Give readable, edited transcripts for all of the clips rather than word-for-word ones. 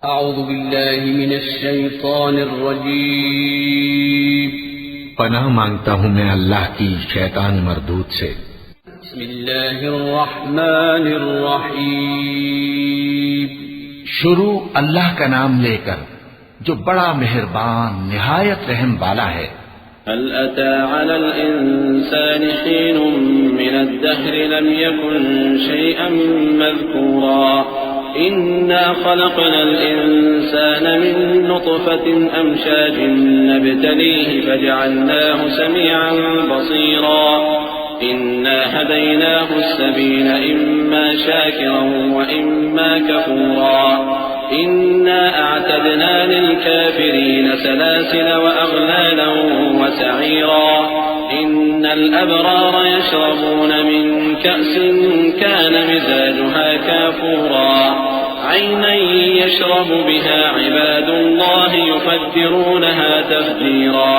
अऊज़ु बिल्लाहि मिनश शैतानिर रजीम। पनाह मांगता हूँ मैं अल्लाह की शैतान मरदूद से। बिस्मिल्लाहिर रहमानिर रहीम। शुरू अल्लाह का नाम लेकर जो बड़ा मेहरबान निहायत रहम वाला है। हल अता अलल इंसानि हीनुम मिनद दहरि लम यकुन शैअन मज़कूरा इन्ना खलक़नल इंसान मिन नुत्फ़तिन अमशाजिन नब्तलीहि फजअलनाहु समीअन बसीरा इन्ना हदैनाहु अस्सबील इम्मा शाकिरन व इम्मा कफूरा इन्ना अअतदना लिलकाफिरीन सलासिल व अग़लालन व सईरा इन्नल अबरार यशरबून मिन कअसिन कान मिज़ाजुहा काफूरा ऐनन यशरबु बिहा इबादुल्लाहि युफ़ज्जिरूनहा तफ़्जीरा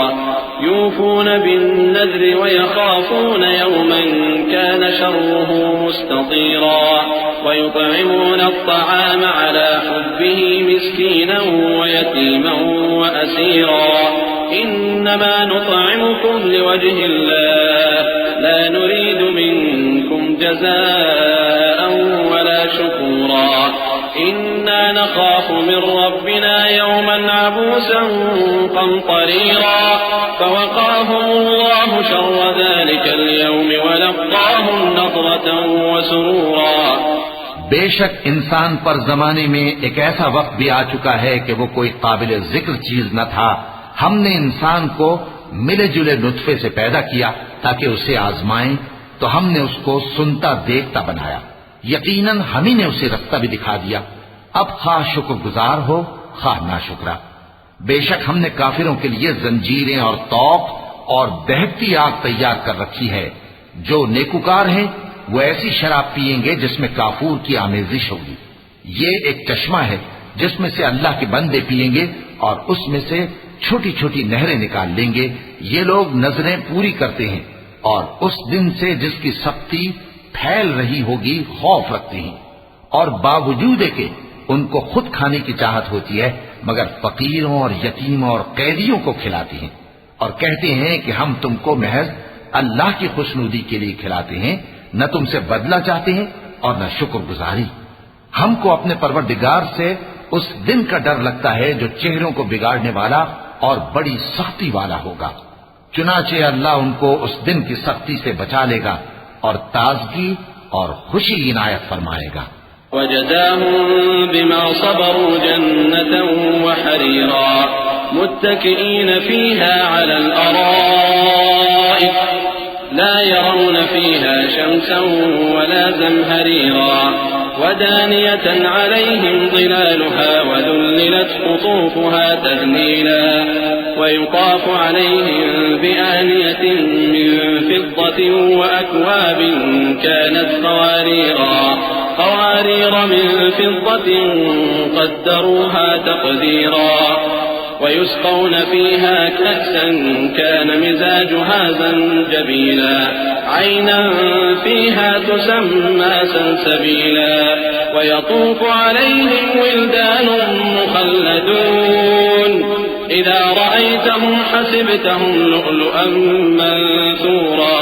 यूफ़ून बिन्नज़्रि व यख़ाफ़ून यौमन कान शर्रुहु मुस्ततीरा व युطعمون الطعام على حبه مسكينا ويتيما وأسيرا إنما نطعمكم لوجه الله لا نريد منكم جزاء ولا شكورا إنا نخاف من ربنا يوما عبوسا قمطريرا فوقاهم الله شر ذلك اليوم ولقاهم نضرة وسرورا। बेशक इंसान पर जमाने में एक ऐसा वक्त भी आ चुका है कि वो कोई काबिल जिक्र चीज न था। हमने इंसान को मिले जुले नुत्फे से पैदा किया ताकि उसे आजमाएं, तो हमने उसको सुनता देखता बनाया। यकीनन हम ही ने उसे रास्ता भी दिखा दिया। अब खा शुक्रगुजार हो खा नाशुक्रा। बेशक हमने काफिरों के लिए जंजीरें और तौक और दहकती आग तैयार कर रखी है। जो नेकुकार हैं वो ऐसी शराब पिएंगे जिसमें काफूर की आमेजिश होगी। ये एक चश्मा है जिसमें से अल्लाह के बंदे पिएंगे और उसमें से छोटी छोटी नहरें निकाल लेंगे। ये लोग नजरें पूरी करते हैं और उस दिन से जिसकी सख्ती फैल रही होगी खौफ रखते हैं, और बावजूद के उनको खुद खाने की चाहत होती है मगर फकीरों और यतीमों और कैदियों को खिलाते हैं, और कहते हैं कि हम तुमको महज अल्लाह की खुशनुदी के लिए खिलाते हैं, न तुमसे बदला चाहते हैं और न शुक्रगुजारी। हमको अपने परवरदिगार से उस दिन का डर लगता है जो चेहरों को बिगाड़ने वाला और बड़ी सख्ती वाला होगा। चुनाचे अल्लाह उनको उस दिन की सख्ती से बचा लेगा और ताजगी और खुशी इनायत फरमाएगा। वजज़ाहुम बिमा सबरू जन्नतन व हरीरा मुत्तकिईन फीहा अलल अराइक ला यरौन फीहा शमसन वला ज़महरीरा वदानियतन अलैहिम ज़िलालुहा वज़ुल्लिलत क़ुतूफ़ुहा तज़लीला वयुताफ़ अलैहिम बिआनियतिन मिन फ़िद्दतिन वअक्वाब कानत क़वारीर मिन फ़िद्दतिन क़द्दरूहा तक़दीरा वयुस्क़ौन फ़ीहा कअसन कान मिज़ाजुहा ज़ंजबीला ऐनन फ़ीहा तुसम्मा सलसबीला वयतूफ़ु अलैहिम विल्दानुन मुख़ल्लदून इज़ा रअयतहुम हसिबतहुम लुअलुअन मंसूरा।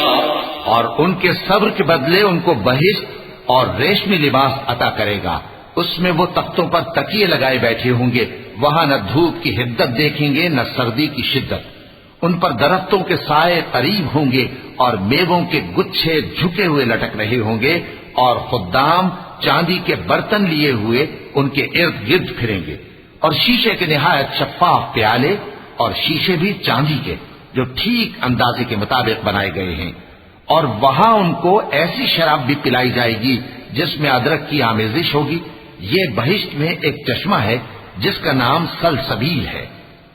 और उनके सब्र के बदले उनको बहिश्त और रेशमी लिबास अता करेगा। उसमें वो तख्तों पर तकिए लगाए बैठे होंगे। वहां न धूप की हिद्दत देखेंगे न सर्दी की शिद्दत। उन पर दरख्तों के साए करीब होंगे और मेवों के गुच्छे झुके हुए लटक रहे होंगे, और खुद्दाम चांदी के बर्तन लिए हुए उनके इर्द गिर्द फिरेंगे, और शीशे के निहायत शफ्फाफ प्याले और शीशे भी चांदी के जो ठीक अंदाजे के मुताबिक बनाए गए हैं। और वहां उनको ऐसी शराब भी पिलाई जाएगी जिसमें अदरक की आमेजिश होगी। ये बहिश्त में एक चश्मा है जिसका नाम सलसबील है,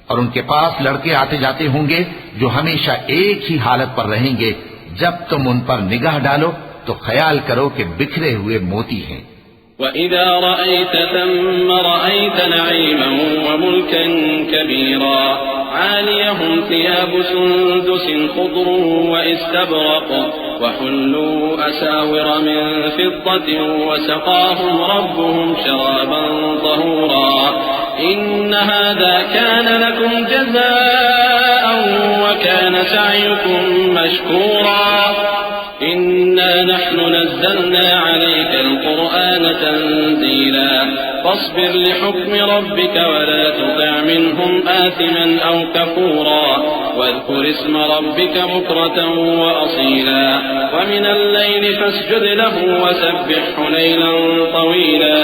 और उनके पास लड़के आते जाते होंगे जो हमेशा एक ही हालत पर रहेंगे। जब तुम उन पर निगाह डालो तो ख्याल करो कि बिखरे हुए मोती हैं। वइज़ा रअयत थम्म रअयत नईमन व मुल्कन कबीरा आलियहुम थियाबु सुंदुसिन खुद्रुन व इस्तबरक़ व हुल्लू असाविर मिन फिद्दतिन व सक़ाहुम रब्बुहुम शराबन तहूरा इन हादा कान लकुम जज़ाअन व कान सअयुकुम मशकूरा इन्ना नहनु नज़्ज़लना अलैकल कुरआन तंज़ीला फस्बिर लिहुक्मि रब्बिका व ला तुतिअ मिनहुम आथिमन औ कफूरा वज़कुर इस्म रब्बिका बुक्रतन व असीला व मिनल लैलि फस्जुद लहु व सब्बिहु लैलन तवीला।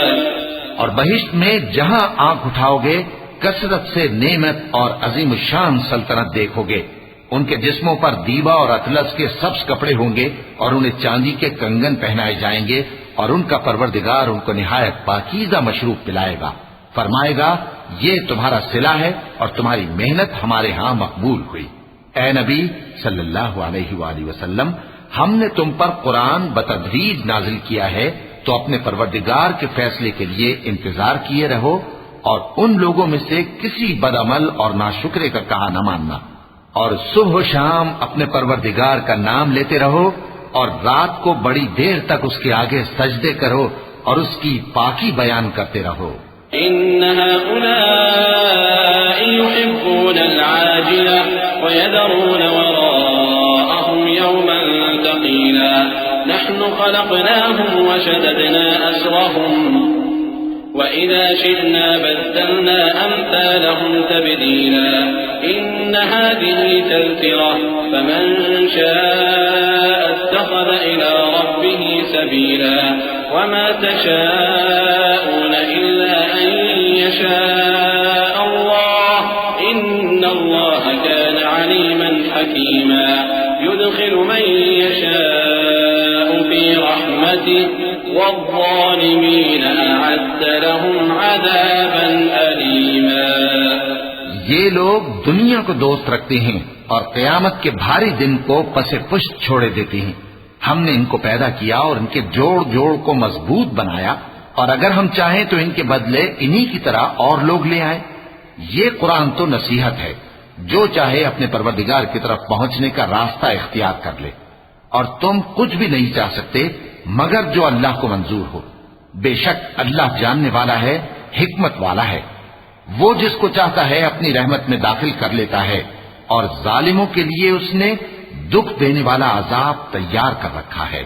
और बहिश्त में जहां आंख उठाओगे कसरत से नेमत और अजीम शान सल्तनत देखोगे। उनके जिस्मों पर दीवा और अतलस के सब्ज कपड़े होंगे और उन्हें चांदी के कंगन पहनाए जाएंगे और उनका परवरदिगार उनको निहायत पाकीज़ा मशरूब पिलाएगा। फरमाएगा, ये तुम्हारा सिला है और तुम्हारी मेहनत हमारे यहाँ मकबूल हुई। ए नबी सल्लल्लाहु अलैहि वसल्लम, हमने तुम पर कुरान बतदरीज नाजिल किया है, तो अपने परवरदिगार के फैसले के लिए इंतजार किए रहो और उन लोगों में से किसी बदअमल और नाशुक्रे का कहा न मानना। और सुबह शाम अपने परवरदिगार का नाम लेते रहो और रात को बड़ी देर तक उसके आगे सजदे करो और उसकी पाकी बयान करते रहो। इन्ना उलाई युहिब्बूनल आजिला व यदरून वराअहुम यौमन तक़ीला नहनु खलक़नाहुम व शददना अस्रहुम व इज़ा शिअना बद्दलना अम्सालहुम तब्दीला इन्न हाज़िही तज़किरा फमन शाअ इत्तख़ज़ इला रब्बिही सबीला वमा तशाऊन इल्ला अन यशाअ अल्लाह इन्नल्लाह कान अलीमन हकीमा युदखिलु मन यशाअ फी रहमतिही वज़्ज़ालिमीन अअद्द लहुम अज़ाबन अलीमा। ये लोग दुनिया को दोस्त रखते हैं और क़यामत के भारी दिन को पसे पुष्ट छोड़े देते हैं। हमने इनको पैदा किया और इनके जोड़ जोड़ को मजबूत बनाया और अगर हम चाहें तो इनके बदले इन्हीं की तरह और लोग ले आए। ये कुरान तो नसीहत है, जो चाहे अपने परवरदिगार की तरफ पहुंचने का रास्ता इख्तियार कर ले और तुम कुछ भी नहीं चाह सकते मगर जो अल्लाह को मंजूर हो। बेशक अल्लाह जानने वाला है, हिकमत वाला है। वो जिसको चाहता है अपनी रहमत में दाखिल कर लेता है और जालिमों के लिए उसने दुख देने वाला अजाब तैयार कर रखा है।